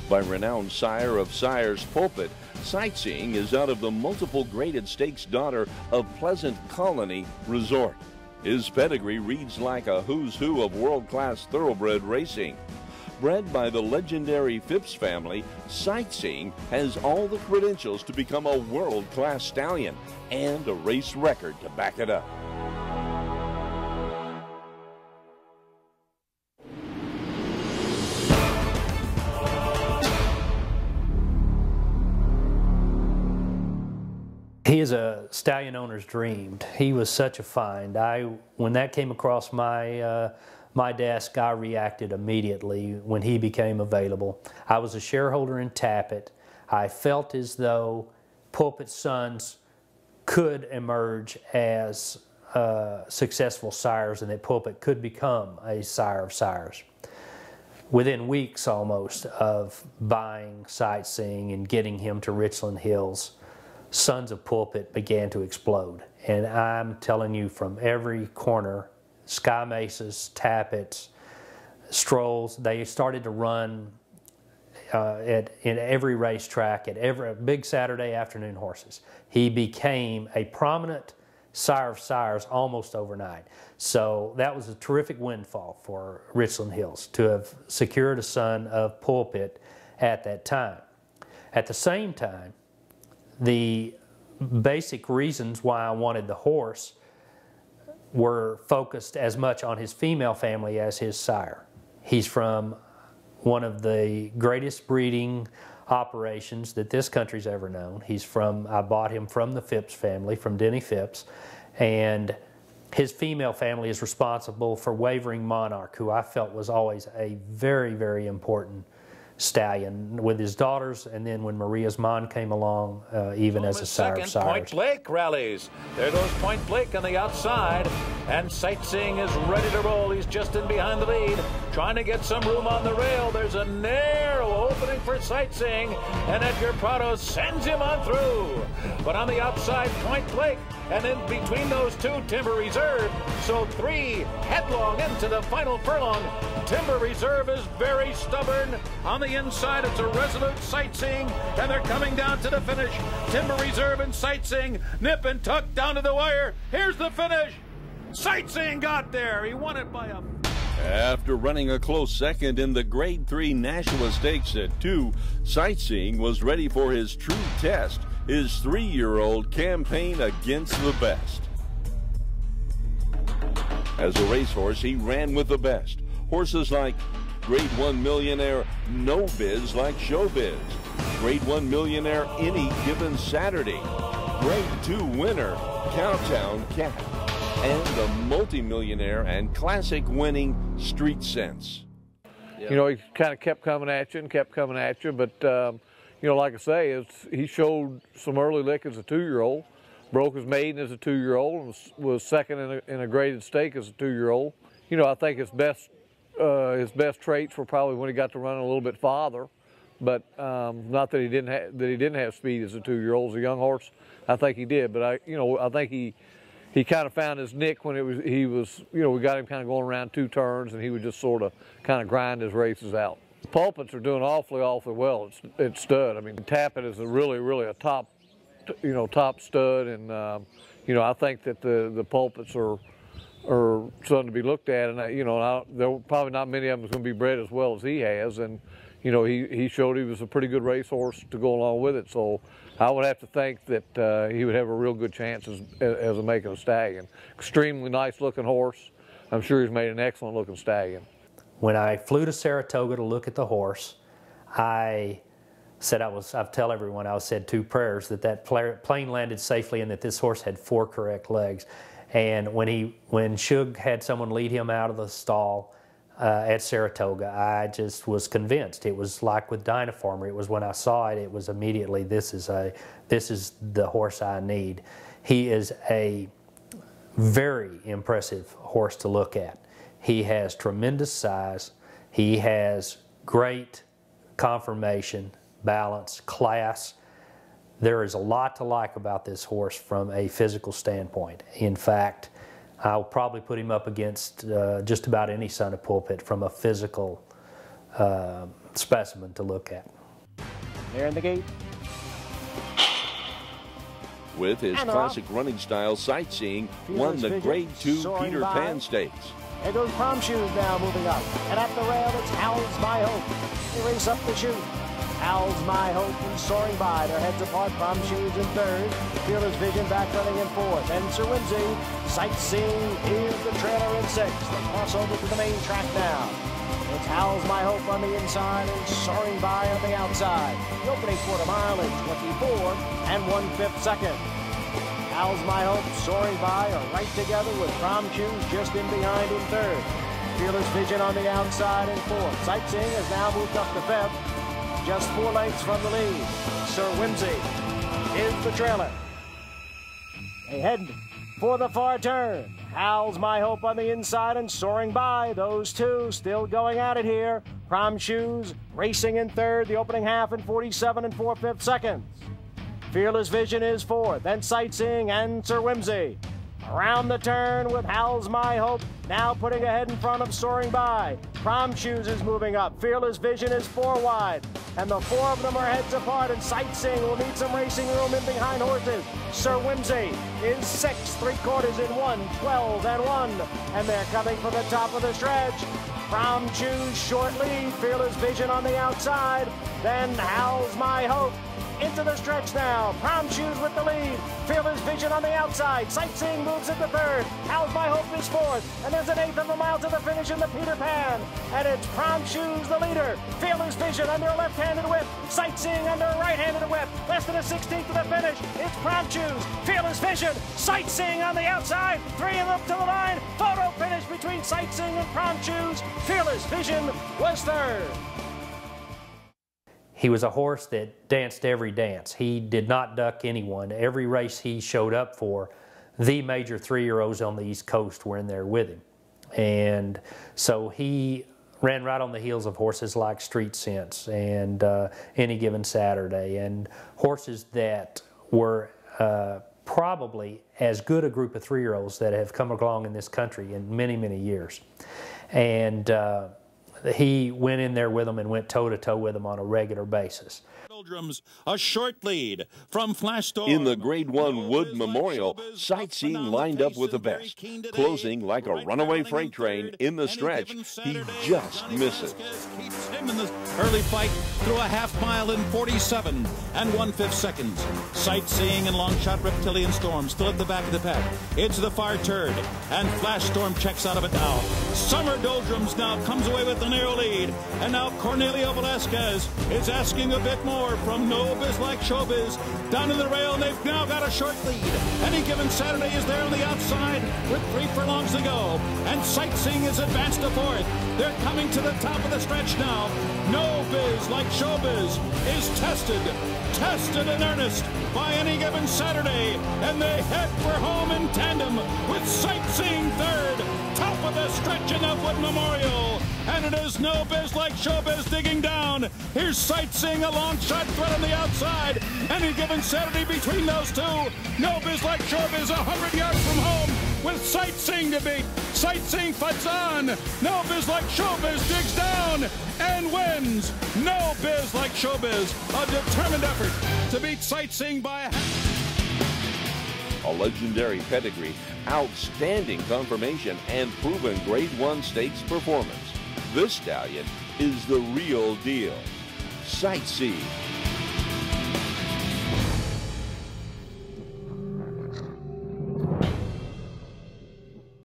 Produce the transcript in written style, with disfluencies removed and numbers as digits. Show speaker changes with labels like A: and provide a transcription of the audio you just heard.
A: By renowned sire of sires Pulpit, Sightseeing is out of the multiple graded stakes daughter of Pleasant Colony Resort. His pedigree reads like a who's who of world-class thoroughbred racing. Bred by the legendary Phipps family, Sightseeing has all the credentials to become a world-class stallion and a race record to back it up.
B: He is a stallion owner's dream. He was such a find. When that came across my desk, I reacted immediately when he became available. I was a shareholder in Tappet. I felt as though Pulpit sons could emerge as successful sires and that Pulpit could become a sire of sires. Within weeks almost of buying Sightseeing and getting him to Richland Hills, sons of Pulpit began to explode. And I'm telling you, from every corner, Sky Mesas, Tappets, Strolls, they started to run in every racetrack, at every big Saturday afternoon horses. He became a prominent sire of sires almost overnight. So that was a terrific windfall for Richland Hills to have secured a son of Pulpit at that time. At the same time, the basic reasons why I wanted the horse were focused as much on his female family as his sire. He's from one of the greatest breeding operations that this country's ever known. I bought him from the Phipps family, from Denny Phipps, and his female family is responsible for Wavering Monarch, who I felt was always a very, very important stallion with his daughters, and then when Maria's Mon came along, even as a sire of sires.
C: Point Blake rallies. There goes Point Blake on the outside, and Sightseeing is ready to roll. He's just in behind the lead, trying to get some room on the rail. There's a narrow opening for Sightseeing, and Edgar Prado sends him on through. But on the outside, Point Blake, and in between those two, Timber Reserve. So three headlong into the final furlong. Timber Reserve is very stubborn. On the inside, it's a resolute Sightseeing, and they're coming down to the finish. Timber Reserve and Sightseeing nip and tuck down to the wire. Here's the finish. Sightseeing got there. He won it by a...
A: After running a close second in the Grade 3 Nashua Stakes at 2, Sightseeing was ready for his true test, his 3-year-old campaign against the best. As a racehorse, he ran with the best. Horses like Grade 1 Millionaire No Biz like Showbiz, Grade 1 Millionaire Any Given Saturday, Grade 2 winner Cowtown Cat, and the multi-millionaire and classic winning Street Sense.
D: You know, he kind of kept coming at you and kept coming at you, but you know, like I say, he showed some early lick as a 2-year-old, broke his maiden as a 2-year-old, and was second in a graded stake as a 2-year-old. You know, I think his best traits were probably when he got to run a little bit farther, but not that he didn't have speed as a 2-year-old. As a young horse, I think he did, but I think he kind of found his nick when we got him kind of going around 2 turns, and he would just sort of kind of grind his races out. The Pulpits are doing awfully well. It's stud. I mean, Tappet is really a top stud, and I think that the Pulpits are something to be looked at, and there were probably not many of them going to be bred as well as he has, and he showed he was a pretty good racehorse to go along with it. So I would have to think that he would have a real good chance as making a stallion. Extremely nice looking horse. I'm sure he's made an excellent looking stallion.
B: When I flew to Saratoga to look at the horse, I said I've tell everyone I said 2 prayers that plane landed safely and that this horse had 4 correct legs. And when Shug had someone lead him out of the stall at Saratoga, I just was convinced. It was like with Dynaformer. It was when I saw it, it was immediately, this is the horse I need. He is a very impressive horse to look at. He has tremendous size. He has great conformation, balance, class. There is a lot to like about this horse from a physical standpoint. In fact, I'll probably put him up against just about any son of Pulpit from a physical specimen to look at.
E: There in the gate.
A: With his classic running style, Sightseeing won the Grade 2 Peter Pan Stakes.
E: There goes Prom Shoes now moving up. And at the rail, it's Howl's My Hope. They race up the chute. Howl's My Hope is soaring by. Their heads apart. Prom Shoes in third. Fearless Vision back running in fourth. And Sir Whimsy. Sightseeing is the trailer in sixth. They cross over to the main track now. It's Howl's My Hope on the inside and soaring by on the outside. The opening quarter mile in 24 and 1/5 seconds. Howl's My Hope soaring by are right together with Prom Shoes just in behind in third. Fearless Vision on the outside in fourth. Sightseeing has now moved up to fifth, just 4 lengths from the lead. Sir Whimsy is the trailer. They head for the far turn. Howl's My Hope on the inside and soaring by. Those two still going at it here. Prom Shoes racing in third, the opening half in 47 and 4/5 seconds. Fearless Vision is fourth, then Sightseeing and Sir Whimsy. Around the turn with Howl's My Hope, now putting ahead in front of Soaring By. Prom Shoes is moving up. Fearless Vision is 4 wide. And the 4 of them are heads apart, and Sightseeing will need some racing room in behind horses. Sir Whimsy is 6, 3/4 in 1, 12 and 1. And they're coming from the top of the stretch. Prom Shoes short lead, Fearless Vision on the outside. Then Howl's My Hope. Into the stretch now. Prom Shoes with the lead. Fearless Vision on the outside. Sightseeing moves into third. Howl's My Hope is fourth. And there's an 1/8 of a mile to the finish in the Peter Pan. And it's Prom Shoes the leader. Fearless Vision under a left-handed whip. Sightseeing under a right-handed whip. Less than a 16th to the finish. It's Prom Shoes. Fearless Vision. Sightseeing on the outside. 3 of them to the line. Photo finish between Sightseeing and Prom Shoes. Fearless Vision was third.
B: He was a horse that danced every dance. He did not duck anyone. Every race he showed up for, the major 3-year-olds on the East Coast were in there with him. And so he ran right on the heels of horses like Street Sense and Any Given Saturday, and horses that were probably as good a group of 3-year-olds that have come along in this country in many, many years. And he went in there with them and went toe-to-toe with them on a regular basis.
F: A short lead from Flash Storm.
A: In the Grade 1 Wood Memorial, Sightseeing lined up with the best. Closing like a runaway freight train in the stretch, he just misses.
F: Keeps him in the early fight through a half mile in 47 and 1/5 seconds. Sightseeing and long shot Reptilian Storm still at the back of the pack. It's the far turd, and Flash Storm checks out of it now. Summer Doldrums now comes away with the narrow lead, and now Cornelio Velasquez is asking a bit more from No Biz Like Showbiz. Down to the rail, and they've now got a short lead. Any Given Saturday is there on the outside with 3 furlongs to go, and Sightseeing is advanced to fourth. They're coming to the top of the stretch now. No Biz Like Showbiz is tested in earnest by Any Given Saturday, and they head for home in tandem with Sightseeing third, top of the stretch in the Wood Memorial. And it is No Biz Like Showbiz digging down. Here's Sightseeing, a long shot threat on the outside. Any Given Saturday between those two. No Biz Like Showbiz 100 yards from home with Sightseeing to beat. Sightseeing fights on. No Biz Like Showbiz digs down and wins. No Biz Like Showbiz, a determined effort to beat Sightseeing by
A: a legendary pedigree, outstanding conformation, and proven Grade 1 stakes performance. This stallion is the real deal. Sightseeing.